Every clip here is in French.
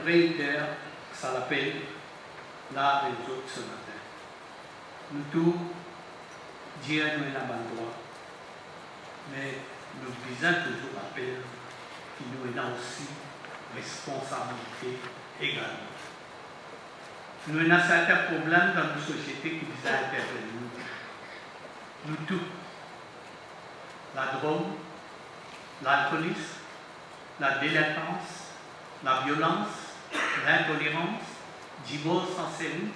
réitère ça l'appelle là les autres ce matin. Nous tous, Dieu nous est à droit, mais nous disons toujours appel qui nous est aussi responsabilité également. Nous avons certains problèmes dans nos sociétés qui visent à intervenir. Nous tous, la drogue, l'alcoolisme, la délinquance, la violence, l'intolérance, divorce en série,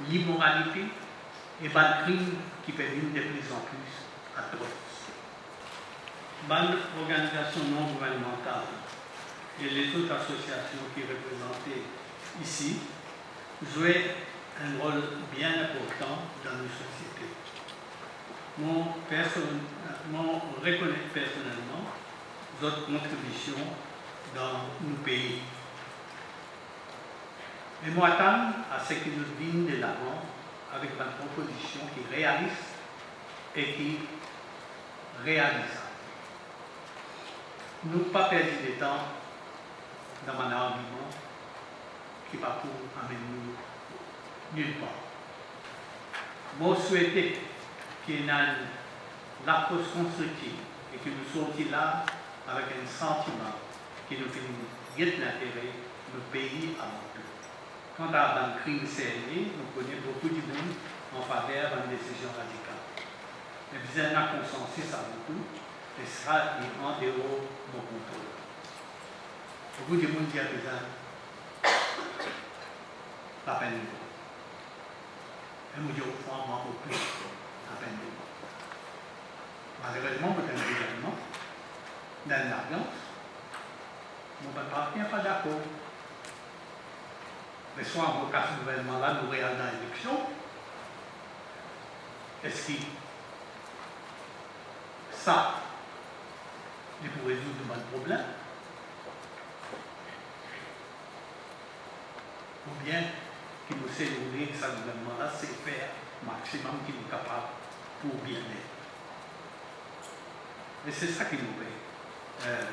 l'immoralité et le crime qui deviennent de plus en plus atroces. Bonne organisation non gouvernementale et les autres associations qui représentées ici jouent un rôle bien important dans nos sociétés. Moi, reconnais personnellement votre contribution dans nos pays. Et moi, attends à ce que nous viennent de l'avant avec une proposition qui est réaliste et qui est réalisable. Nous ne pas perdre de temps dans un argument qui va pour amener nous nulle part. Moi, je souhaitais qu'il y ait une approche constructive et que nous sortions là avec un sentiment qui nous fait l'intérêt de nos pays avant tout. Quant à un crime sérieux, nous connaissons beaucoup de monde en faveur d'une décision radicale. Mais vous avez un consensus avant tout, et ce sera en dehors de mon contrôle. Beaucoup de monde disent besoin la peine de mort. Et nous disons au fond, moi, plus la peine de mort. Malheureusement, vous avez un gouvernement dans l'alliance. Mon papa n'est pas d'accord. Mais soit en cas ce gouvernement-là, nous réalisons dans l'élection, est-ce que ça, il peut résoudre le problème? Ou bien qu'il nous sait donner que ce gouvernement-là, c'est faire le maximum qu'il est capable pour bien-être. Mais c'est ça qui nous fait,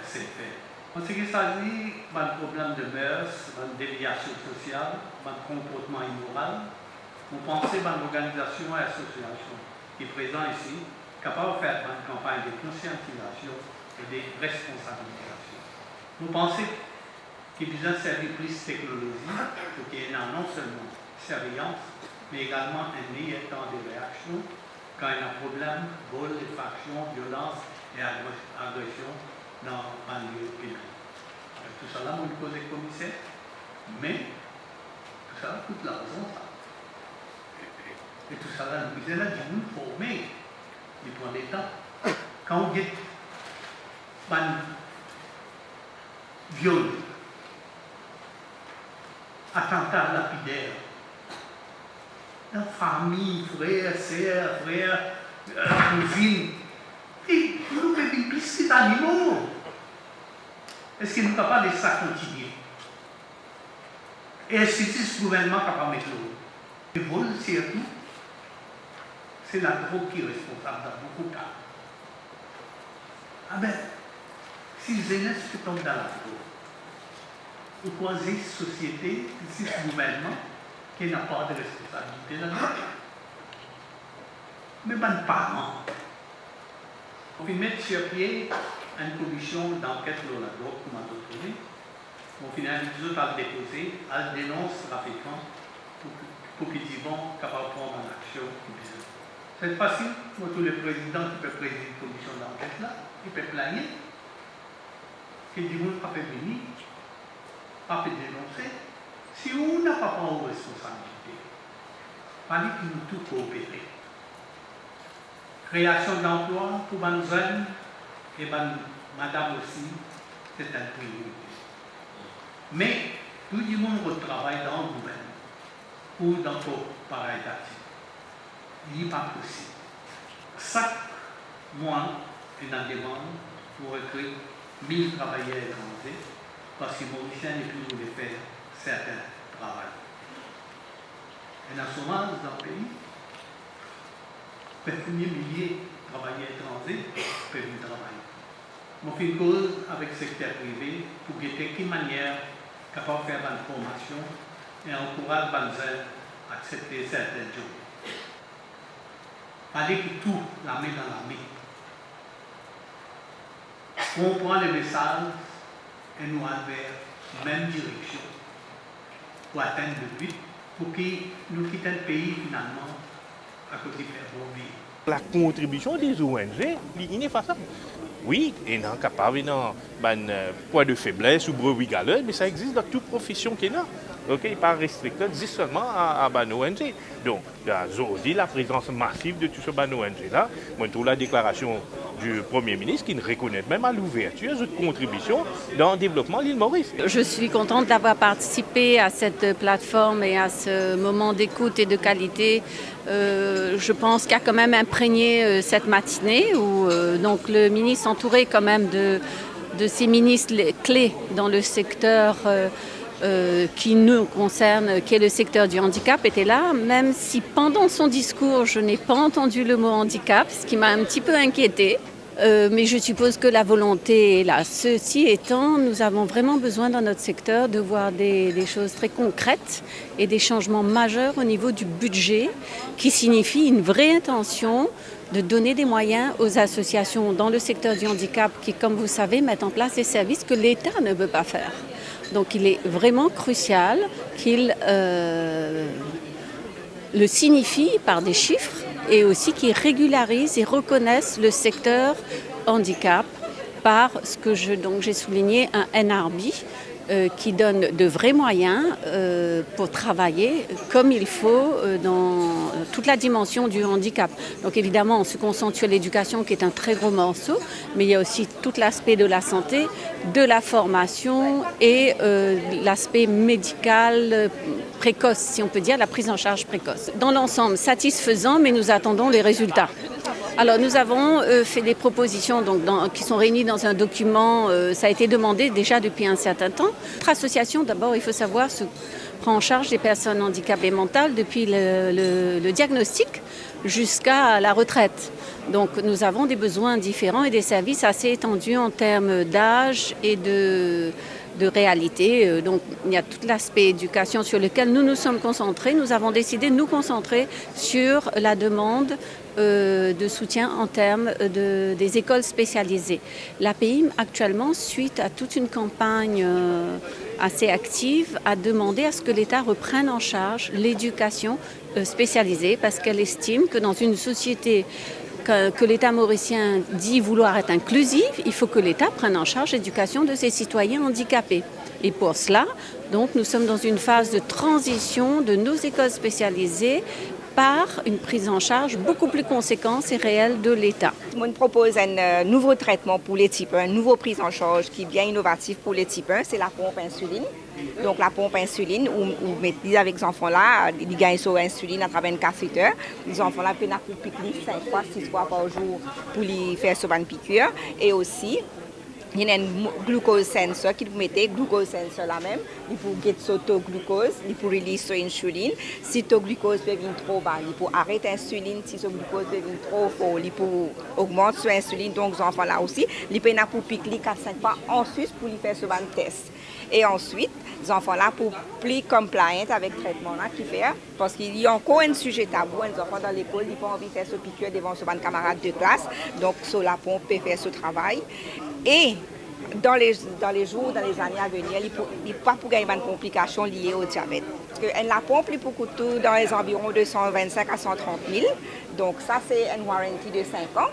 c'est faire. En ce qui s'agit d'un problème de mœurs, d'une déviation sociale, d'un comportement immoral, nous pensons à une organisation et association qui est présente ici, capable de faire une campagne de conscientisation et de responsabilisation. Nous pensons qu'il y a un service plus technologie pour qu'il y ait non seulement surveillance, mais également un meilleur temps de réaction quand il y a un problème, vol, effraction, violence et agression dans un lieu public. Tout ça là, on pose les commissaires, mais tout ça là coûte l'argent. Et tout ça là, nous disons là, nous former, il prend des temps. Quand on dit un viol, attentat lapidaire, la famille, frères, sœurs, cousines, et nous devons plus d'animaux. Est-ce que nous sommes capables de ça continuer? Et est-ce que ce gouvernement est capable de mettre l'eau? Le vol, surtout, c'est la drogue qui est responsable dans beaucoup de cas. Ah ben, si les jeunesse qui tombent dans la drogue, vous croisez une société, ici ce gouvernement, qui n'a pas de responsabilité là-dedans. Mais ben, parents, on peut mettre sur pied une commission d'enquête sur la drogue, comme on a trouvé. Au final, les autres ont déposé, elles dénoncent le trafiquant pour qu'ils vont capables de prendre une action. C'est facile pour tous les présidents qui peuvent présider une commission d'enquête là, ils peuvent plaigner, qu'ils disent pas venir, pas dénoncer. Si on n'a pas pris aux responsabilités, il fallait que nous tous coopérer. Création d'emplois pour les jeunes et madame aussi, c'est une priorité. Mais tout le monde travaille dans le gouvernement ou dans le pareil d'actifs. Il n'est pas possible. Chaque mois, il y a une demande pour recruter 1000 travailleurs étrangers parce que les Mauriciens ne peuvent plus faire certains travaux. Il y a un chômage dans le pays. Quelques milliers de travailleurs étrangers peuvent travailler. On fait une cause avec le secteur privé pour guetter de quelle manière capable de faire une formation et encourage les gens à accepter certaines choses. Fallait que tout la met dans la main. Comprendre les messages et nous aller vers la même direction pour atteindre le but, pour que nous quittions le pays finalement à côté de faire bon vie. La contribution des ONG est ineffaçable. Oui, il est capable d'un point de faiblesse ou brebis galeux, mais ça existe dans toute profession qu'il y a. Ok, il n'est pas restricté seulement à l'ONG. Donc, aujourd'hui, la présence massive de tout ce ONG-là, moi, la déclaration du Premier ministre qui reconnaît même à l'ouverture de contribution dans le développement de l'île Maurice. Je suis contente d'avoir participé à cette plateforme et à ce moment d'écoute et de qualité. Je pense qu'il a quand même imprégné cette matinée où donc le ministre entouré quand même de ces ministres clés dans le secteur qui nous concerne, qui est le secteur du handicap, était là, même si pendant son discours, je n'ai pas entendu le mot handicap, ce qui m'a un petit peu inquiétée. Mais je suppose que la volonté est là. Ceci étant, nous avons vraiment besoin dans notre secteur de voir des choses très concrètes et des changements majeurs au niveau du budget qui signifie une vraie intention de donner des moyens aux associations dans le secteur du handicap qui, comme vous savez, mettent en place des services que l'État ne veut pas faire. Donc il est vraiment crucial qu'il le signifie par des chiffres et aussi qu'ils régularisent et reconnaissent le secteur handicap par ce que j'ai souligné, un NRB qui donne de vrais moyens pour travailler comme il faut dans toute la dimension du handicap. Donc évidemment, on se concentre sur l'éducation qui est un très gros morceau, mais il y a aussi tout l'aspect de la santé, de la formation et l'aspect médical précoce, si on peut dire, la prise en charge précoce. Dans l'ensemble, satisfaisant, mais nous attendons les résultats. Alors nous avons fait des propositions qui sont réunies dans un document, ça a été demandé déjà depuis un certain temps. Notre association, d'abord, il faut savoir, se prend en charge des personnes handicapées mentales depuis le diagnostic jusqu'à la retraite. Donc nous avons des besoins différents et des services assez étendus en termes d'âge et de réalité. Donc il y a tout l'aspect éducation sur lequel nous nous sommes concentrés. Nous avons décidé de nous concentrer sur la demande de soutien en termes des écoles spécialisées. L'APIM, actuellement, suite à toute une campagne assez active, a demandé à ce que l'État reprenne en charge l'éducation spécialisée parce qu'elle estime que dans une société que l'État mauricien dit vouloir être inclusif, il faut que l'État prenne en charge l'éducation de ses citoyens handicapés. Et pour cela, donc, nous sommes dans une phase de transition de nos écoles spécialisées par une prise en charge beaucoup plus conséquente et réelle de l'État. On propose un nouveau traitement pour les types 1, une nouvelle prise en charge qui est bien innovative pour les types 1, c'est la pompe insuline. Donc la pompe insuline, où avec les enfants-là, ils gagnent sur l'insuline à travers une cathéter. Les enfants-là peuvent piquer 5 fois, 6 fois par jour pour les faire sur une piqûre. Et aussi, il y a un glucose sensor qui vous mettez, glucose sensor là même, il faut get sur taux glucose, il faut release sur insuline. Si taux glucose devient trop bas, il faut arrêter l'insuline. Si taux glucose devient trop fort, il faut augmenter sur insuline. Donc les enfants là aussi, ils peuvent pour piquer 4-5 fois en Suisse pour les faire sur un test. Et ensuite, les enfants là pour plus compliant avec le traitement là qui fait, parce qu'il y a encore un sujet tabou, les enfants dans l'école, ils n'ont pas envie de faire ce piqûre devant ce camarade de classe, donc sur la pompe peut faire ce travail. Et dans les jours, dans les années à venir, il ne peut pas pour gagner une complication liée au diabète. Parce que la pompe, il peut coûter dans les environs de 125 à 130 000. Donc ça, c'est une warranty de 5 ans.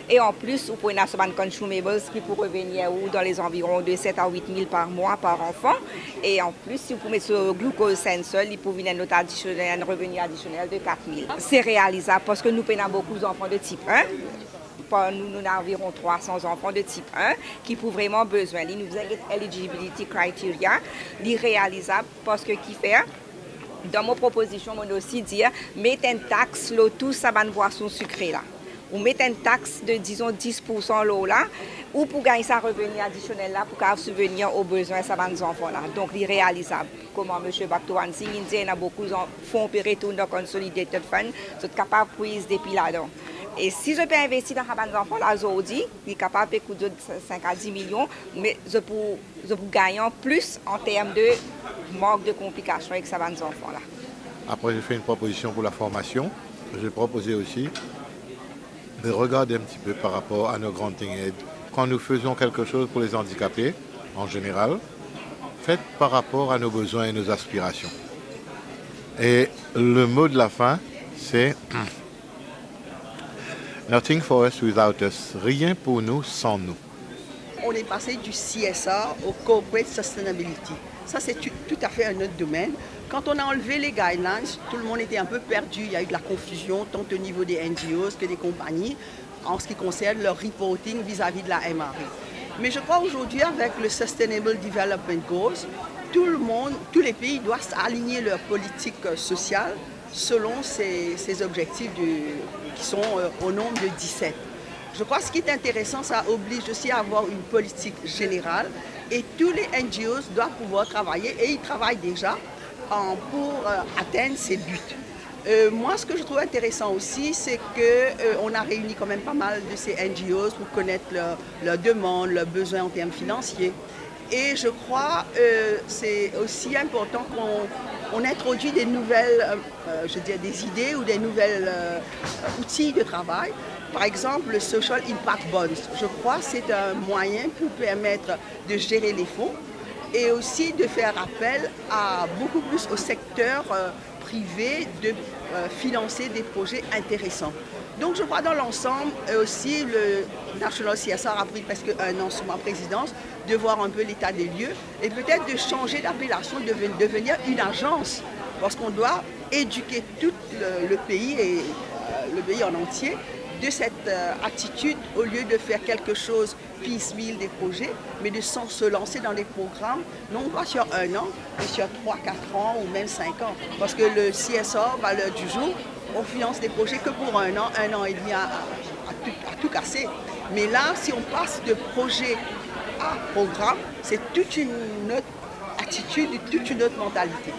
Et en plus, vous pouvez avoir un consumables qui peut revenir dans les environs de 7 à 8 000 par mois par enfant. Et en plus, si vous pouvez mettre ce glucose sensor, il peut venir un revenu additionnel de 4 000. C'est réalisable parce que nous avons beaucoup d'enfants de type 1. Nous avons environ 300 enfants de type 1 qui ont vraiment besoin. Nous avons eligibility criteria, réalisable parce que qui fait. Dans mon proposition, on aussi dire mettre une taxe sur tout ça va boisson sucrée là. Ou mettre une taxe de disons 10% l'eau là, ou pour gagner ça revenu additionnel là pour subvenir aux besoins de ces enfants là. Donc c'est réalisable. Comment M. Bactoan Singh dit, il y a beaucoup de fonds qui retournent dans Consolidated Fund, sont capables de prise depuis là-dedans. Et si je peux investir dans les enfants, là, aujourd'hui, je suis capable de coûter 5 à 10 millions, mais je peux gagner plus en termes de manque de complications avec ces enfants-là. Après, j'ai fait une proposition pour la formation. J'ai proposé aussi de regarder un petit peu par rapport à nos granting aids. Quand nous faisons quelque chose pour les handicapés, en général, faites par rapport à nos besoins et nos aspirations. Et le mot de la fin, c'est Nothing for us without us. Rien pour nous sans nous. On est passé du CSR au Corporate Sustainability. Ça, c'est tout à fait un autre domaine. Quand on a enlevé les guidelines, tout le monde était un peu perdu. Il y a eu de la confusion, tant au niveau des NGOs que des compagnies, en ce qui concerne leur reporting vis-à-vis de la MRE. Mais je crois aujourd'hui, avec le Sustainable Development Goals, tous les pays doivent aligner leur politique sociale selon ces objectifs qui sont au nombre de 17. Je crois que ce qui est intéressant, ça oblige aussi à avoir une politique générale et tous les NGOs doivent pouvoir travailler, et ils travaillent déjà pour atteindre ces buts. Moi, ce que je trouve intéressant aussi, c'est qu'on a réuni quand même pas mal de ces NGOs pour connaître leurs demandes, leurs besoins en termes financiers. Et je crois que c'est aussi important qu'on introduit des nouvelles, des idées ou des nouvelles outils de travail. Par exemple, le Social Impact Bonds. Je crois que c'est un moyen pour permettre de gérer les fonds et aussi de faire appel beaucoup plus au secteur privé de financer des projets intéressants. Donc je crois dans l'ensemble aussi le National CSR a pris presque 1 an sous ma présidence de voir un peu l'état des lieux et peut-être de changer d'appellation, de devenir une agence parce qu'on doit éduquer tout le pays et le pays en entier de cette attitude au lieu de faire quelque chose piecemeal des projets, mais de se lancer dans des programmes, non pas sur 1 an, mais sur 3, 4 ans ou même 5 ans. Parce que le CSR, à l'heure du jour, on finance des projets que pour 1 an et demi à tout casser. Mais là, si on passe de projet à programme, c'est toute une autre attitude, toute une autre mentalité.